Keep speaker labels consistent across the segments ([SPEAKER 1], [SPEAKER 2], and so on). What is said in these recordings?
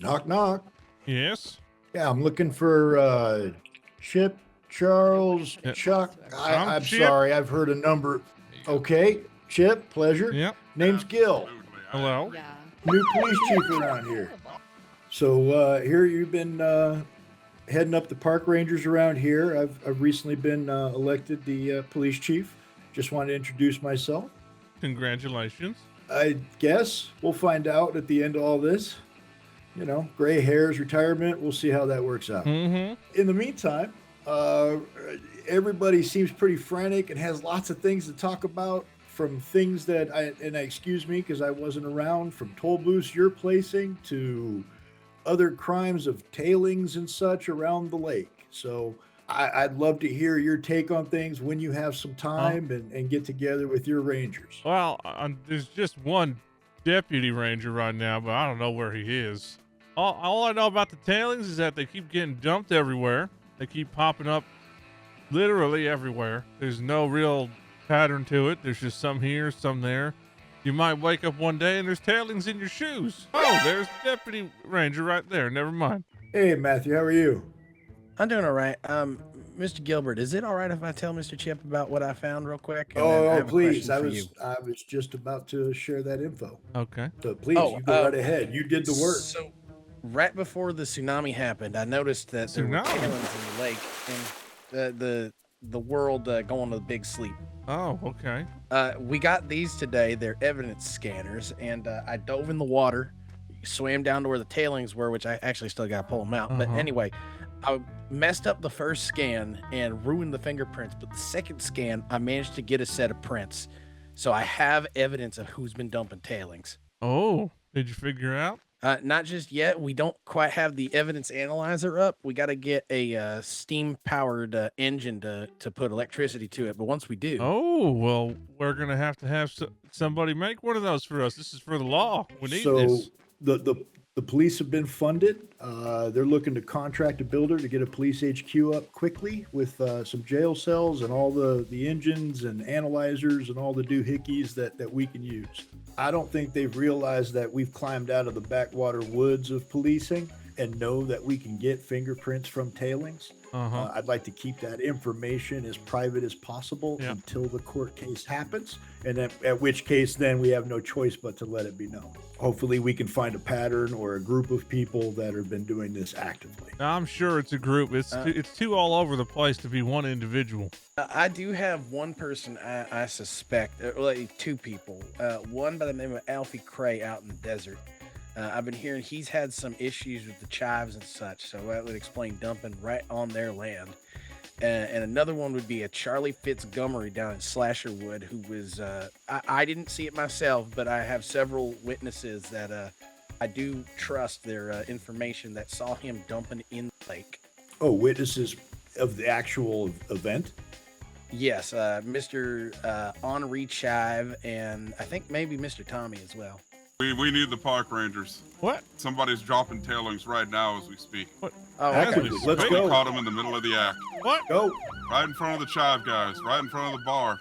[SPEAKER 1] Knock, knock.
[SPEAKER 2] Yes.
[SPEAKER 1] Yeah, I'm looking for Chip, Charles,
[SPEAKER 2] Yeah.
[SPEAKER 1] Chuck. I'm
[SPEAKER 2] Chip.
[SPEAKER 1] sorry, I've heard a number. Okay, Chip, pleasure.
[SPEAKER 2] Yep.
[SPEAKER 1] Name's Gil,
[SPEAKER 2] Hello.
[SPEAKER 3] Yeah.
[SPEAKER 1] new police chief around here. So here you've been heading up the park rangers around here. I've recently been elected the police chief. Just wanted to introduce myself.
[SPEAKER 2] Congratulations.
[SPEAKER 1] I guess we'll find out at the end of all this. You know, gray hairs, retirement. We'll see how that works out.
[SPEAKER 2] Mm-hmm.
[SPEAKER 1] In the meantime, everybody seems pretty frantic and has lots of things to talk about. From things that excuse me because I wasn't around, from toll booths you're placing to other crimes of tailings and such around the lake. So I'd love to hear your take on things when you have some time and get together with your rangers.
[SPEAKER 2] Well, there's just one deputy ranger right now, but I don't know where he is. All I know about the tailings is that they keep getting dumped everywhere. They keep popping up literally everywhere. There's no real pattern to it. There's just some here, some there. You might wake up one day and there's tailings in your shoes. Oh, there's Deputy Ranger right there. Never mind.
[SPEAKER 1] Hey, Matthew, how are you?
[SPEAKER 4] I'm doing all right. Mr. Gilbert, is it all right if I tell Mr. Chip about what I found real quick? And then I have a
[SPEAKER 1] Please. I
[SPEAKER 4] question for
[SPEAKER 1] was
[SPEAKER 4] you.
[SPEAKER 1] just about to share that info.
[SPEAKER 2] Okay.
[SPEAKER 1] So please, you go right ahead. You did the work.
[SPEAKER 4] So, right before the tsunami happened, I noticed that there were tailings in the lake and the world going to the big sleep.
[SPEAKER 2] Oh, okay.
[SPEAKER 4] We got these today. They're evidence scanners, and I dove in the water, swam down to where the tailings were, which I actually still got to pull them out. But anyway, I messed up the first scan and ruined the fingerprints. But the second scan, I managed to get a set of prints. So I have evidence of who's been dumping tailings.
[SPEAKER 2] Oh, did you figure out?
[SPEAKER 4] Not just yet. We don't quite have the evidence analyzer up. We got to get a steam-powered engine to put electricity to it. But once we do,
[SPEAKER 2] well, we're gonna have somebody make one of those for us. This is for the law. We need this.
[SPEAKER 1] The police have been funded. They're looking to contract a builder to get a police HQ up quickly with some jail cells and all the engines and analyzers and all the doohickeys that we can use. I don't think they've realized that we've climbed out of the backwater woods of policing and know that we can get fingerprints from tailings. I'd like to keep that information as private as possible until the court case happens, and at which case then we have no choice but to let it be known. Hopefully we can find a pattern or a group of people that have been doing this actively.
[SPEAKER 2] I'm sure it's a group. It's too all over the place to be one individual.
[SPEAKER 4] I do have one person I suspect, like two people. One by the name of Alfie Cray out in the desert. I've been hearing he's had some issues with the chives and such, so that would explain dumping right on their land. And another one would be a Charlie Fitzgomery down in Slasherwood, who was, I didn't see it myself, but I have several witnesses that I do trust their information that saw him dumping in the lake.
[SPEAKER 1] Oh, witnesses of the actual event?
[SPEAKER 4] Yes, Mr. Henri Chive, and I think maybe Mr. Tommy as well.
[SPEAKER 5] We need the park rangers.
[SPEAKER 2] What?
[SPEAKER 5] Somebody's dropping tailings right now as we speak.
[SPEAKER 2] What?
[SPEAKER 4] Oh,
[SPEAKER 1] Actually,
[SPEAKER 4] okay.
[SPEAKER 1] let's
[SPEAKER 5] We
[SPEAKER 1] go.
[SPEAKER 5] caught them in the middle of the act.
[SPEAKER 2] What?
[SPEAKER 1] Go.
[SPEAKER 5] Right in front of the chive guys. Right in front of the bar.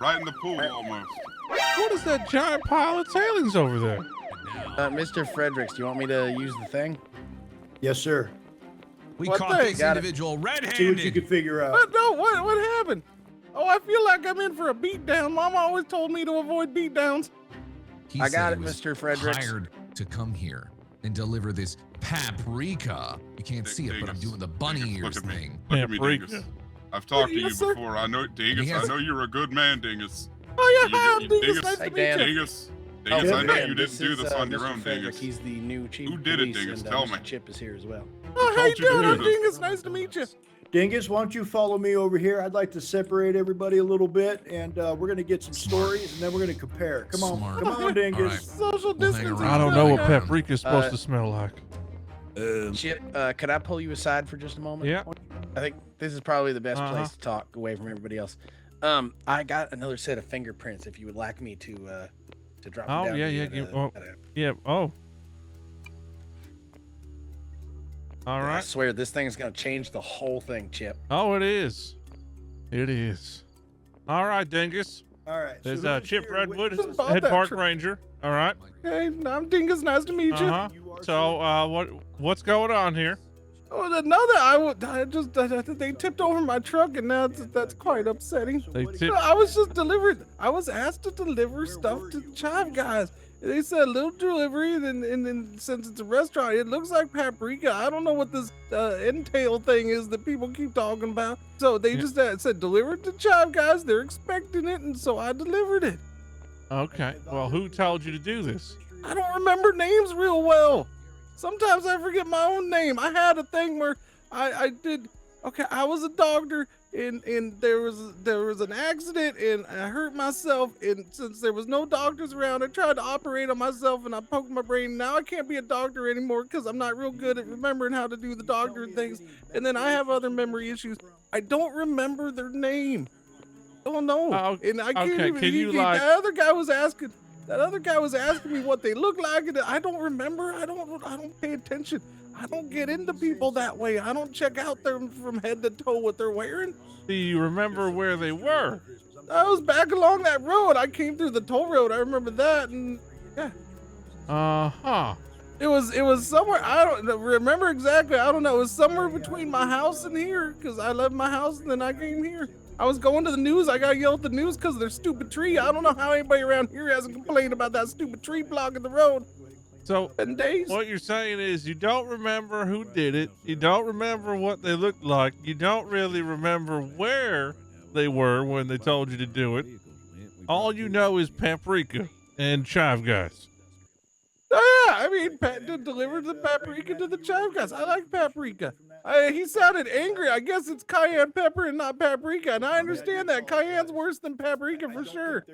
[SPEAKER 5] Right in the pool almost.
[SPEAKER 2] What is that giant pile of tailings over there?
[SPEAKER 4] Mr. Fredericks, do you want me to use the thing?
[SPEAKER 1] Yes, sir.
[SPEAKER 6] We
[SPEAKER 2] What
[SPEAKER 6] caught
[SPEAKER 2] thing?
[SPEAKER 6] this
[SPEAKER 4] Got it.
[SPEAKER 6] individual
[SPEAKER 1] See what you
[SPEAKER 6] red-handed.
[SPEAKER 1] can figure out.
[SPEAKER 2] What? No, what happened? Oh, I feel like I'm in for a beatdown. Mama always told me to avoid beatdowns.
[SPEAKER 6] He
[SPEAKER 4] I got
[SPEAKER 6] said
[SPEAKER 4] it,
[SPEAKER 6] he was
[SPEAKER 4] Mr. Fredericks.
[SPEAKER 6] hired to come here and deliver this paprika. You can't see it, but I'm
[SPEAKER 5] Dingus.
[SPEAKER 6] doing the bunny
[SPEAKER 5] Dingus,
[SPEAKER 6] ears
[SPEAKER 5] look at me.
[SPEAKER 6] thing.
[SPEAKER 5] Look at me,
[SPEAKER 2] Paprika.
[SPEAKER 5] Dingus. I've talked to you
[SPEAKER 2] Yes, sir.
[SPEAKER 5] before. I know, Dingus.
[SPEAKER 6] Yes.
[SPEAKER 5] I know you're a good man, Dingus.
[SPEAKER 2] Oh, yeah,
[SPEAKER 5] You-
[SPEAKER 2] hi, I'm
[SPEAKER 5] you-
[SPEAKER 2] Dingus.
[SPEAKER 5] Dingus.
[SPEAKER 2] Nice
[SPEAKER 4] Hey,
[SPEAKER 2] to meet
[SPEAKER 4] Dan.
[SPEAKER 2] you.
[SPEAKER 5] Dingus.
[SPEAKER 4] Oh,
[SPEAKER 5] Dingus, I know
[SPEAKER 4] Dan,
[SPEAKER 5] you didn't do this on your
[SPEAKER 4] Mr.
[SPEAKER 5] own,
[SPEAKER 4] Frederick.
[SPEAKER 5] Dingus.
[SPEAKER 4] He's the new chief
[SPEAKER 5] Who
[SPEAKER 4] of
[SPEAKER 5] did it,
[SPEAKER 4] police,
[SPEAKER 5] Dingus?
[SPEAKER 4] and,
[SPEAKER 5] Tell
[SPEAKER 4] Mr.
[SPEAKER 5] me.
[SPEAKER 4] Chip is here as well.
[SPEAKER 2] Oh, how you
[SPEAKER 5] told you to
[SPEAKER 2] doing?
[SPEAKER 5] do
[SPEAKER 2] I'm
[SPEAKER 5] this.
[SPEAKER 2] Dingus. Nice to meet you.
[SPEAKER 1] Dingus, why don't you follow me over here? I'd like to separate everybody a little bit, and we're going to get some stories, and then we're going to compare. Come on.
[SPEAKER 6] Smart.
[SPEAKER 1] Come on, Dingus.
[SPEAKER 6] All right.
[SPEAKER 2] Social
[SPEAKER 6] We'll hang
[SPEAKER 2] distancing.
[SPEAKER 6] around.
[SPEAKER 2] I don't know what
[SPEAKER 6] Um,
[SPEAKER 2] paprika's supposed to smell like.
[SPEAKER 4] Chip, could I pull you aside for just a moment?
[SPEAKER 2] Yeah.
[SPEAKER 4] I think this is probably the best
[SPEAKER 2] Uh-huh.
[SPEAKER 4] place to talk away from everybody else. I got another set of fingerprints if you would like me to drop them
[SPEAKER 2] Oh,
[SPEAKER 4] down.
[SPEAKER 2] yeah,
[SPEAKER 4] to you
[SPEAKER 2] yeah.
[SPEAKER 4] at a-
[SPEAKER 2] Yeah. Oh. All
[SPEAKER 4] I
[SPEAKER 2] right.
[SPEAKER 4] swear this thing's gonna change the whole thing, Chip.
[SPEAKER 2] Oh, it is. It is. All right, Dingus.
[SPEAKER 1] All right.
[SPEAKER 2] There's
[SPEAKER 1] who's
[SPEAKER 2] Chip
[SPEAKER 1] here?
[SPEAKER 2] Redwood,
[SPEAKER 3] Just bought
[SPEAKER 2] head
[SPEAKER 3] that
[SPEAKER 2] park
[SPEAKER 3] truck.
[SPEAKER 2] ranger. All right.
[SPEAKER 3] Hey, I'm Dingus. Nice to meet you.
[SPEAKER 2] Uh-huh. So, what's going on here?
[SPEAKER 3] Oh, they tipped over my truck, and now that's quite upsetting.
[SPEAKER 2] They tip.
[SPEAKER 3] I was asked to deliver stuff to Chive Guys. They said little delivery, and then since it's a restaurant, it looks like paprika. I don't know what this entail thing is that people keep talking about. So they just said deliver it to Chive Guys. They're expecting it, and so I delivered it.
[SPEAKER 2] Okay. Well, who told you to do this?
[SPEAKER 3] I don't remember names real well. Sometimes I forget my own name. I had a thing where I was a doctor and there was an accident and I hurt myself, and since there was no doctors around, I tried to operate on myself and I poked my brain. Now I can't be a doctor anymore because I'm not real good at remembering how to do the doctor things. And then I have other memory issues. I don't remember their name. Oh no. And I can't
[SPEAKER 2] okay,
[SPEAKER 3] even
[SPEAKER 2] can you, like-
[SPEAKER 3] that other guy was asking me what they look like, and I don't remember. I don't pay attention. I don't get into people that way. I don't check out them from head to toe what they're wearing.
[SPEAKER 2] Do you remember where they were?
[SPEAKER 3] I was back along that road. I came through the toll road. I remember that, and yeah,
[SPEAKER 2] Uh-huh.
[SPEAKER 3] it was somewhere. I don't remember exactly. I don't know. It was somewhere between my house and here, because I left my house and then I came here. I was going to the news. I got yelled at the news because of their stupid tree. I don't know how anybody around here hasn't complained about that stupid tree blocking the road.
[SPEAKER 2] So,
[SPEAKER 3] And days.
[SPEAKER 2] what you're saying is you don't remember who did it. You don't remember what they looked like. You don't really remember where they were when they told you to do it. All you know is paprika and Chive Guys.
[SPEAKER 3] Oh, yeah, I mean, delivered the paprika to the Chive Guys. I like paprika. He sounded angry. I guess it's cayenne pepper and not paprika, and I understand that. Cayenne's worse than paprika for sure.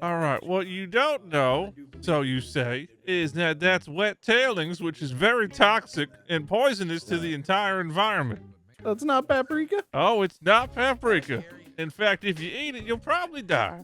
[SPEAKER 2] All right. What you don't know, so you say, is that that's wet tailings, which is very toxic and poisonous to the entire environment.
[SPEAKER 3] That's not paprika?
[SPEAKER 2] Oh, it's not paprika. In fact, if you eat it, you'll probably die.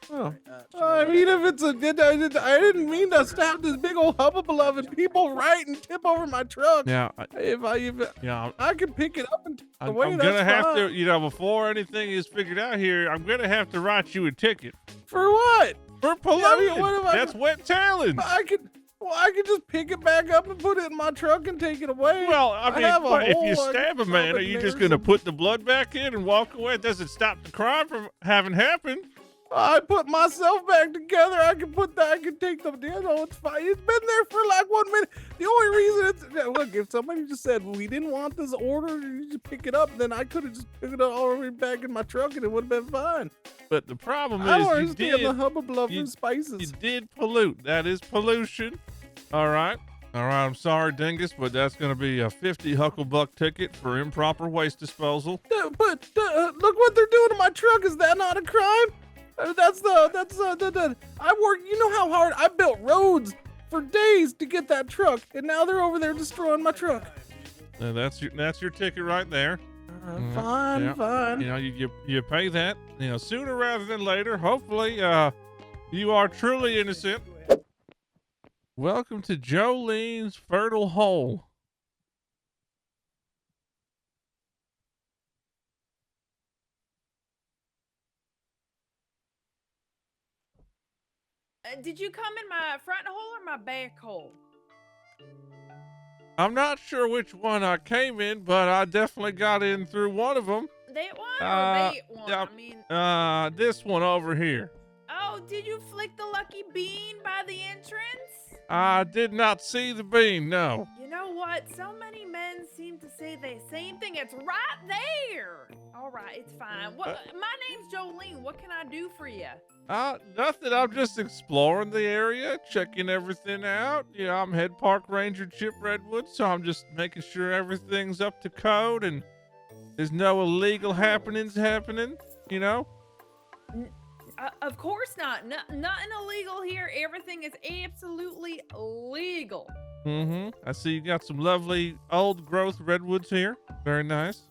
[SPEAKER 3] Oh. I mean, if it's I didn't mean to stop this big old hubbubalove and people right and tip over my truck.
[SPEAKER 2] Now,
[SPEAKER 3] If I can pick it up and take it
[SPEAKER 2] I'm
[SPEAKER 3] away,
[SPEAKER 2] gonna
[SPEAKER 3] that's
[SPEAKER 2] have
[SPEAKER 3] fine.
[SPEAKER 2] to, before anything is figured out here, I'm gonna have to write you a ticket
[SPEAKER 3] For what?
[SPEAKER 2] for
[SPEAKER 3] I
[SPEAKER 2] pollution.
[SPEAKER 3] mean, what if I-
[SPEAKER 2] That's wet tailings.
[SPEAKER 3] I could just pick it back up and put it in my truck and take it away.
[SPEAKER 2] Well, I mean,
[SPEAKER 3] have a
[SPEAKER 2] but if
[SPEAKER 3] hole
[SPEAKER 2] you
[SPEAKER 3] I can
[SPEAKER 2] stab a
[SPEAKER 3] shove
[SPEAKER 2] man,
[SPEAKER 3] it
[SPEAKER 2] are you
[SPEAKER 3] in
[SPEAKER 2] just
[SPEAKER 3] there or
[SPEAKER 2] gonna put the blood back in and walk away? It doesn't stop the crime from having happened.
[SPEAKER 3] I put myself back together. I can take them. It's fine. It's been there for like 1 minute. The only reason look, if somebody just said we didn't want this order, you just pick it up, then I could have just picked it up all the way back in my truck and it would have been fine.
[SPEAKER 2] But the problem
[SPEAKER 3] I don't
[SPEAKER 2] is
[SPEAKER 3] understand the hubbubalove
[SPEAKER 2] you-
[SPEAKER 3] and spices.
[SPEAKER 2] you did pollute. That is pollution. All right. I'm sorry, Dingus, but that's going to be a 50 Hucklebuck ticket for improper waste disposal.
[SPEAKER 3] But look what they're doing to my truck. Is that not a crime? I work. You know how hard I built roads for days to get that truck, and now they're over there destroying my truck.
[SPEAKER 2] That's your ticket right there.
[SPEAKER 3] Fine,
[SPEAKER 2] yeah.
[SPEAKER 3] fine.
[SPEAKER 2] You pay that. Sooner rather than later. Hopefully, you are truly innocent. Welcome to Jolene's Fertile Hole.
[SPEAKER 7] Did you come in my front hole or my back hole?
[SPEAKER 2] I'm not sure which one I came in, but I definitely got in through one of them.
[SPEAKER 7] That one or
[SPEAKER 2] Uh,
[SPEAKER 7] that one?
[SPEAKER 2] yeah.
[SPEAKER 7] I mean,
[SPEAKER 2] This one over here.
[SPEAKER 7] oh, did you flick the lucky bean by the entrance?
[SPEAKER 2] I did not see the bean, no.
[SPEAKER 7] You know what? So many men seem to say the same thing. It's right there. All right, it's fine. What? My name's Jolene. What can I do for you?
[SPEAKER 2] Nothing. I'm just exploring the area, checking everything out. I'm head Park Ranger Chip Redwood, so I'm just making sure everything's up to code and there's no illegal happening,
[SPEAKER 7] Of course not. Nothing illegal here. Everything is absolutely legal.
[SPEAKER 2] I see you got some lovely old growth redwoods here. Very nice.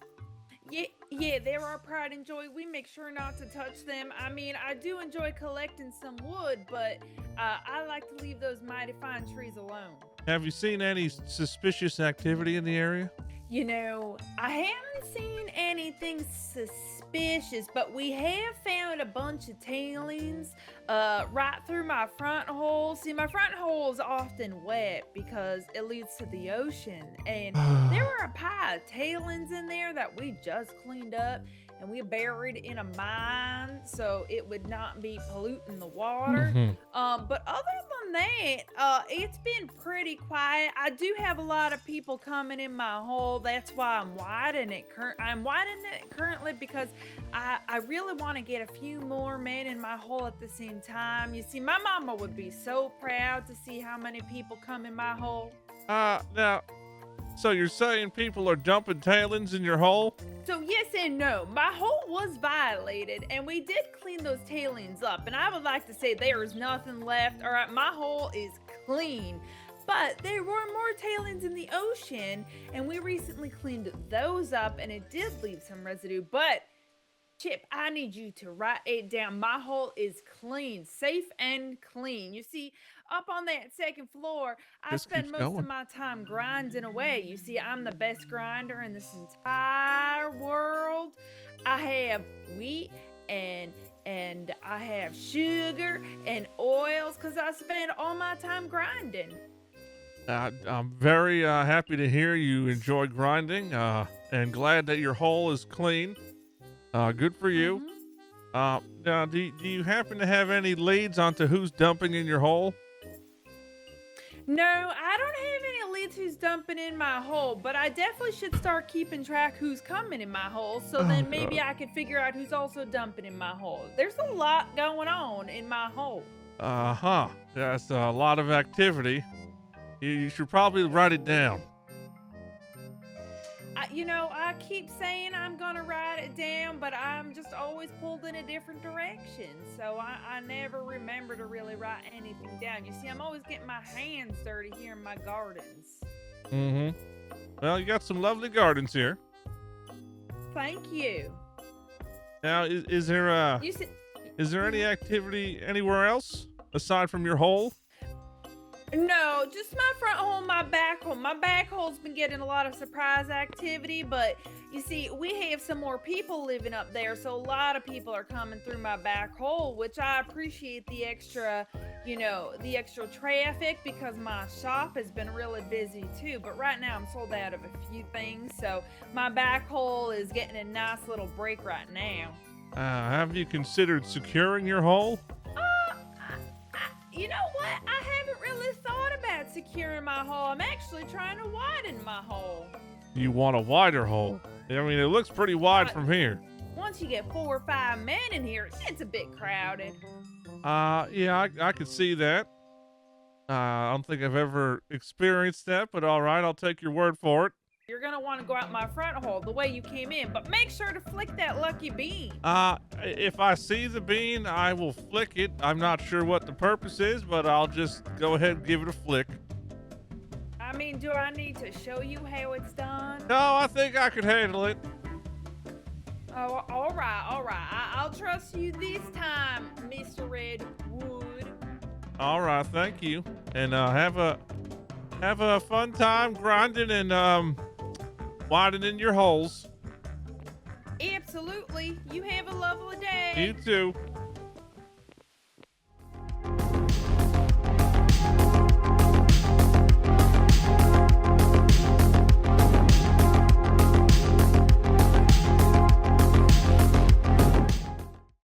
[SPEAKER 7] Yeah, they're our pride and joy. We make sure not to touch them. I mean, I do enjoy collecting some wood, but I like to leave those mighty fine trees alone.
[SPEAKER 2] Have you seen any suspicious activity in the area?
[SPEAKER 7] You know, I haven't seen anything suspicious, but we have found a bunch of tailings right through my front hole. See, my front hole is often wet because it leads to the ocean, and there were a pile of tailings in there that we just cleaned up, and we buried in a mine so it would not be polluting the water. But other than that, it's been pretty quiet. I do have a lot of people coming in my hole. That's why I'm widening it. I'm widening it currently because I really want to get a few more men in my hole at the same time. You see, my mama would be so proud to see how many people come in my hole.
[SPEAKER 2] Now, so you're saying people are dumping tailings in your hole?
[SPEAKER 7] So yes and no. My hole was violated, and we did clean those tailings up. And I would like to say there is nothing left. All right, my hole is clean. But there were more tailings in the ocean, and we recently cleaned those up, and it did leave some residue. But Chip, I need you to write it down. My hole is clean, safe and clean. You see, up on that second floor, I
[SPEAKER 2] Just
[SPEAKER 7] spend
[SPEAKER 2] keeps
[SPEAKER 7] most
[SPEAKER 2] going.
[SPEAKER 7] of my time grinding away. You see, I'm the best grinder in this entire world. I have wheat and I have sugar and oils because I spend all my time grinding.
[SPEAKER 2] I'm very happy to hear you enjoy grinding and glad that your hole is clean. Good for you. Now, do you happen to have any leads onto who's dumping in your hole?
[SPEAKER 7] No, I don't have any leads who's dumping in my hole, but I definitely should start keeping track who's coming in my hole, so then maybe I could figure out who's also dumping in my hole. There's a lot going on in my hole.
[SPEAKER 2] That's a lot of activity. You should probably write it down.
[SPEAKER 7] I keep saying I'm gonna write it down, but I'm just always pulled in a different direction. So I never remember to really write anything down. You see, I'm always getting my hands dirty here in my gardens.
[SPEAKER 2] Well, you got some lovely gardens here.
[SPEAKER 7] Thank you.
[SPEAKER 2] Now, is there any activity anywhere else aside from your hole?
[SPEAKER 7] No, just my front hole, my back hole. My back hole's been getting a lot of surprise activity, but you see, we have some more people living up there, so a lot of people are coming through my back hole, which I appreciate the extra, the extra traffic because my shop has been really busy too. But right now I'm sold out of a few things, so my back hole is getting a nice little break right now.
[SPEAKER 2] Have you considered securing your hole?
[SPEAKER 7] You know what? I haven't really thought about securing my hole. I'm actually trying to widen my hole.
[SPEAKER 2] You want a wider hole? I mean, it looks pretty wide from here.
[SPEAKER 7] Once you get 4 or 5 men in here, it's a bit crowded.
[SPEAKER 2] Yeah, I could see that. I don't think I've ever experienced that, but all right, I'll take your word for it.
[SPEAKER 7] You're gonna want to go out my front hole the way you came in, but make sure to flick that lucky bean.
[SPEAKER 2] If I see the bean, I will flick it. I'm not sure what the purpose is, but I'll just go ahead and give it a flick.
[SPEAKER 7] I mean, do I need to show you how it's done?
[SPEAKER 2] No, I think I could handle it.
[SPEAKER 7] Oh, all right. I'll trust you this time, Mr. Redwood.
[SPEAKER 2] All right, thank you. And have a fun time grinding and widening your holes.
[SPEAKER 7] Absolutely. You have a lovely day.
[SPEAKER 2] You too.